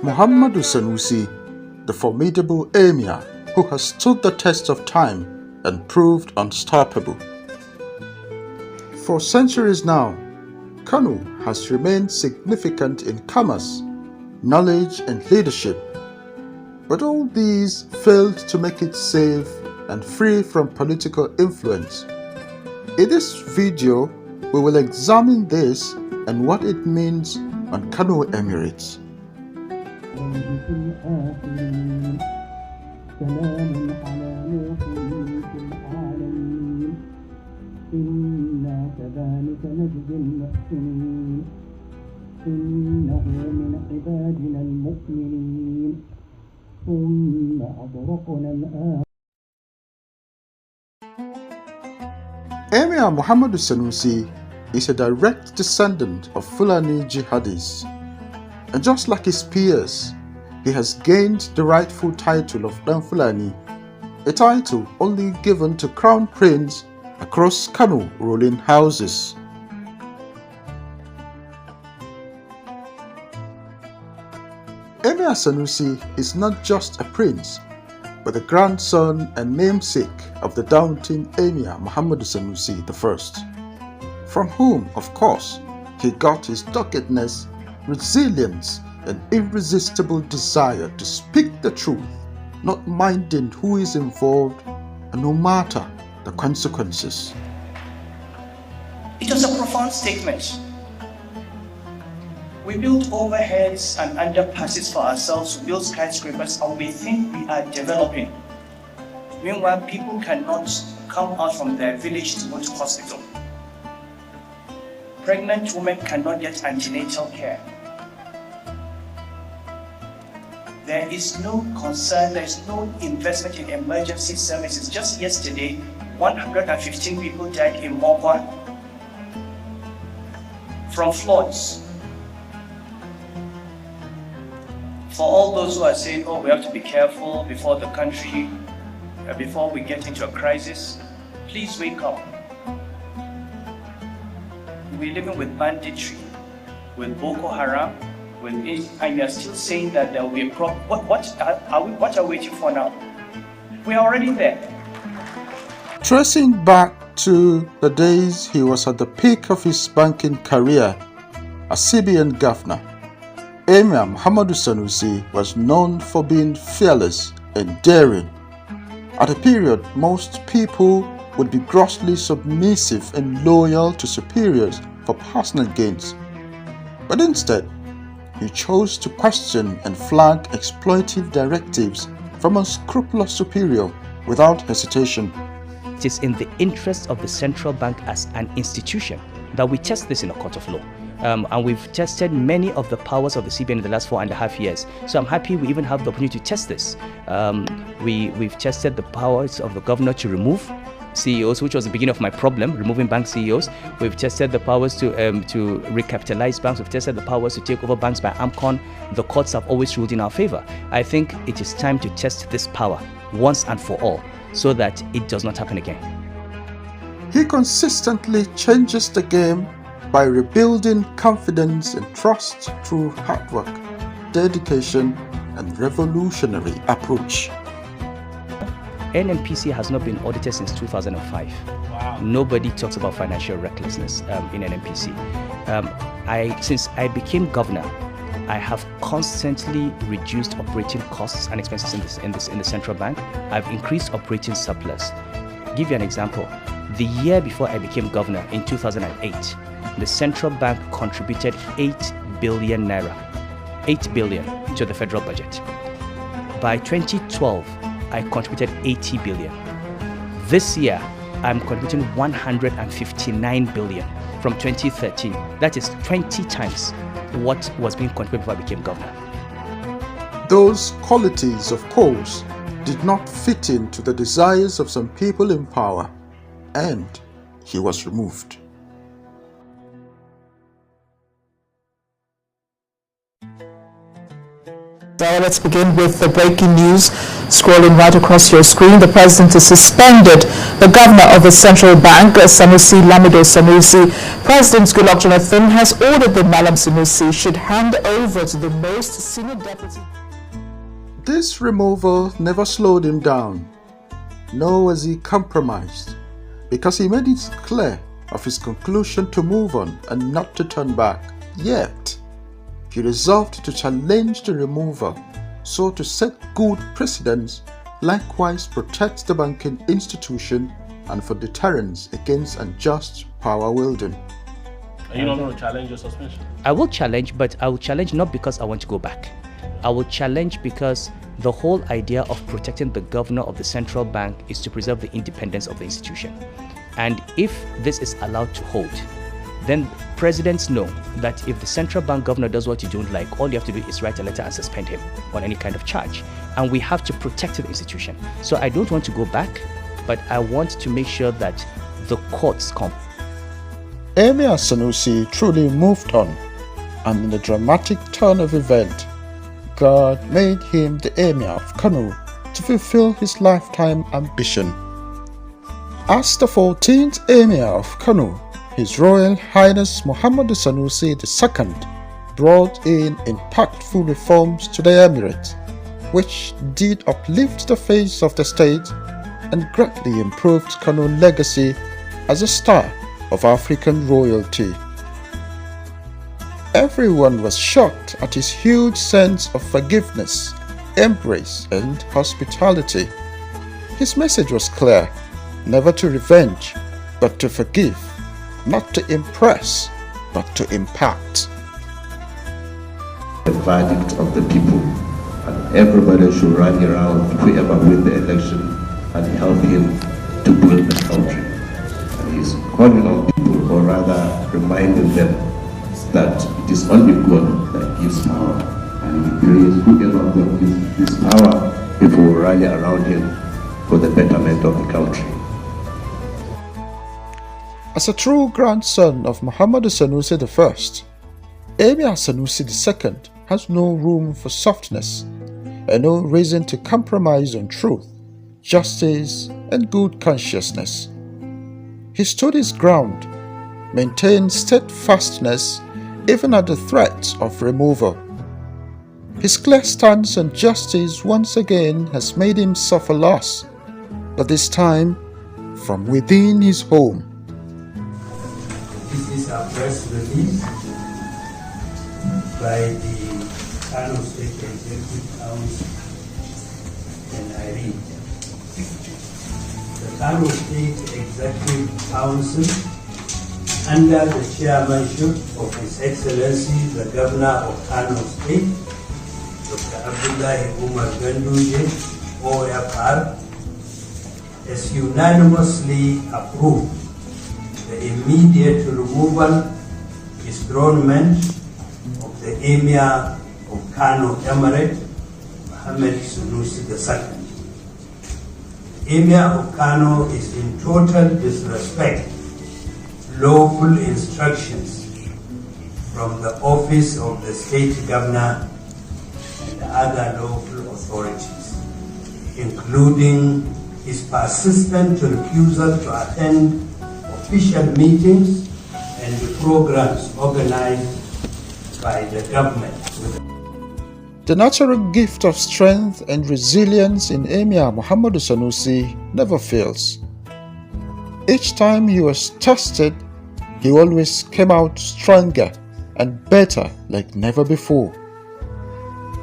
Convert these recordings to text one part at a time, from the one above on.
Muhammadu Sanusi, the formidable emir who has stood the test of time and proved unstoppable. For centuries now, Kano has remained significant in commerce, knowledge and leadership, but all these failed to make it safe and free from political influence. In this video, we will examine this and what it means on Kano Emirates. Emir Muhammadu Sanusi is a direct descendant of Fulani jihadis, and just like his peers, he has gained the rightful title of Dan Fulani, a title only given to crown prince across Kano ruling houses. Emir Sanusi is not just a prince, but the grandson and namesake of the doubting Emir Muhammadu Sanusi I, from whom, of course, he got his doggedness, resilience, and irresistible desire to speak the truth, not minding who is involved, and no matter the consequences. It was a profound statement. We build overheads and underpasses for ourselves, we build skyscrapers, and we think we are developing. Meanwhile, people cannot come out from their village to go to hospital. Pregnant women cannot get antenatal care. There is no concern, there is no investment in emergency services. Just yesterday, 115 people died in Mokwa from floods. For all those who are saying, oh, we have to be careful before the country, before we get into a crisis, please wake up. We're living with banditry, with Boko Haram, and we are still saying that there will be a problem. What are we waiting for now? We are already there. Tracing back to the days he was at the peak of his banking career as CBN governor, Emir Muhammadu Sanusi was known for being fearless and daring. At a period, most people would be grossly submissive and loyal to superiors for personal gains. But instead, he chose to question and flag exploitive directives from a scrupulous superior without hesitation. It is in the interest of the central bank as an institution that we test this in a court of law. And we've tested many of the powers of the CBN in the last 4.5 years. So I'm happy we even have the opportunity to test this. We've tested the powers of the governor to remove CEOs, which was the beginning of my problem, removing bank CEOs. We've tested the powers to recapitalize banks. We've tested the powers to take over banks by AMCON. The courts have always ruled in our favor. I think it is time to test this power once and for all so that it does not happen again. He consistently changes the game by rebuilding confidence and trust through hard work, dedication, and revolutionary approach. NNPC has not been audited since 2005. Wow. Nobody talks about financial recklessness in NNPC. Since I became governor, I have constantly reduced operating costs and expenses in the central bank. I've increased operating surplus. I'll give you an example. The year before I became governor in 2008, the central bank contributed 8 billion naira, 8 billion to the federal budget. By 2012, I contributed 80 billion. This year, I'm contributing 159 billion from 2013. That is 20 times what was being contributed before I became governor. Those qualities, of course, did not fit into the desires of some people in power, and he was removed. Let's begin with the breaking news. Scrolling right across your screen, the president has suspended the governor of the central bank, Sanusi Lamido Sanusi. President Goodluck Jonathan has ordered that Mallam Sanusi should hand over to the most senior deputy. This removal never slowed him down, nor was he compromised, because he made it clear of his conclusion to move on and not to turn back. Yet, he resolved to challenge the removal, so to set good precedents, likewise protect the banking institution and for deterrence against unjust power wielding. Are you not going to challenge your suspension? I will challenge, but I will challenge not because I want to go back. I will challenge because the whole idea of protecting the governor of the central bank is to preserve the independence of the institution. And if this is allowed to hold, then presidents know that if the central bank governor does what you don't like, all you have to do is write a letter and suspend him on any kind of charge. And we have to protect the institution. So I don't want to go back, but I want to make sure that the courts come. Emir Sanusi truly moved on, and in a dramatic turn of event, God made him the Emir of Kano to fulfill his lifetime ambition. As the 14th Emir of Kano, His Royal Highness Muhammadu Sanusi II brought in impactful reforms to the emirate, which did uplift the face of the state and greatly improved Kano's legacy as a star of African royalty. Everyone was shocked at his huge sense of forgiveness, embrace, and hospitality. His message was clear: never to revenge, but to forgive. Not to impress, but to impact. The verdict of the people, and everybody should rally around whoever wins the election and help him to build the country. And he's calling on people, or rather reminding them, that it is only God that gives power. And he prays whoever God gives this power, people will rally around him for the betterment of the country. As a true grandson of Muhammadu Sanusi I, Emir Sanusi II has no room for softness and no reason to compromise on truth, justice, and good consciousness. He stood his ground, maintained steadfastness even at the threat of removal. His clear stance on justice once again has made him suffer loss, but this time from within his home. This is a press release by the Kano State Executive Council, and I read. The Kano State Executive Council, under the chairmanship of His Excellency the Governor of Kano State, Dr. Abdullahi Umar Ganduje, OFR, has unanimously approved the immediate removal, dethronement of the Emir of Kano Emirate, Muhammadu Sanusi II. The Emir of Kano is in total disrespect lawful instructions from the office of the state governor and other local authorities, including his persistent refusal to attend official meetings and the programs organized by the government. The natural gift of strength and resilience in Emir Muhammadu Sanusi never fails. Each time he was tested, he always came out stronger and better like never before.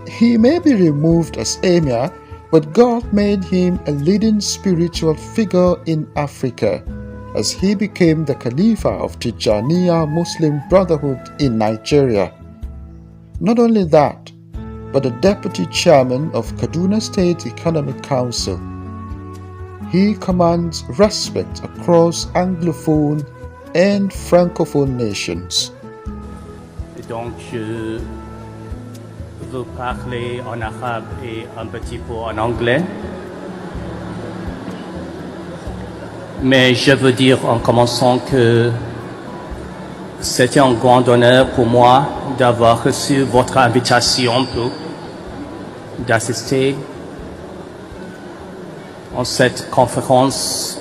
He may be removed as Emir, but God made him a leading spiritual figure in Africa, as he became the Khalifa of Tijaniya Muslim Brotherhood in Nigeria. Not only that, but the Deputy Chairman of Kaduna State Economic Council. He commands respect across Anglophone and Francophone nations. Donc, je veux parler en arabe et un petit peu en anglais. Mais je veux dire en commençant que c'était un grand honneur pour moi d'avoir reçu votre invitation pour d'assister en cette conférence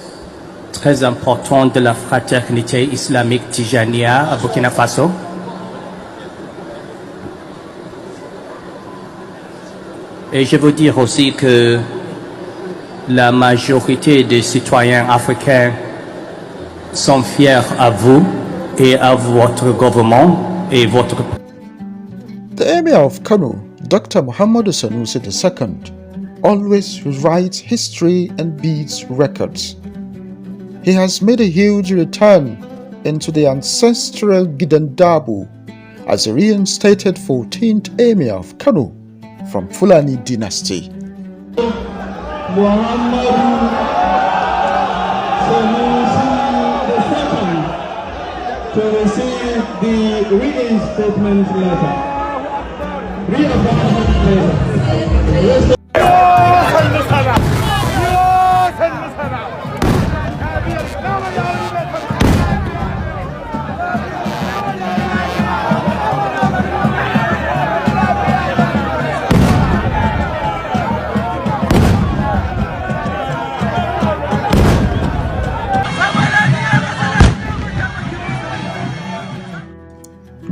très importante de la fraternité islamique Tijaniya à Burkina Faso. Et je veux dire aussi que la majorité des citoyens africains sont fiers à vous et à votre gouvernement et votre... The Emir of Kano, Dr. Muhammadu Sanusi II, always writes history and beats records. He has made a huge return into the ancestral Gidandabu as a reinstated 14th Emir of Kano from Fulani dynasty. Muhammadu Sanusi II to receive the reinstatement letter.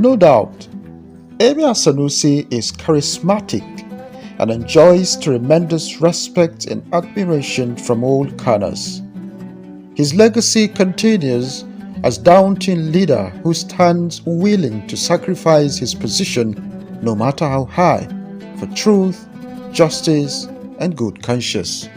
No doubt, Emir Sanusi is charismatic and enjoys tremendous respect and admiration from all corners. His legacy continues as daunting leader who stands willing to sacrifice his position, no matter how high, for truth, justice, and good conscience.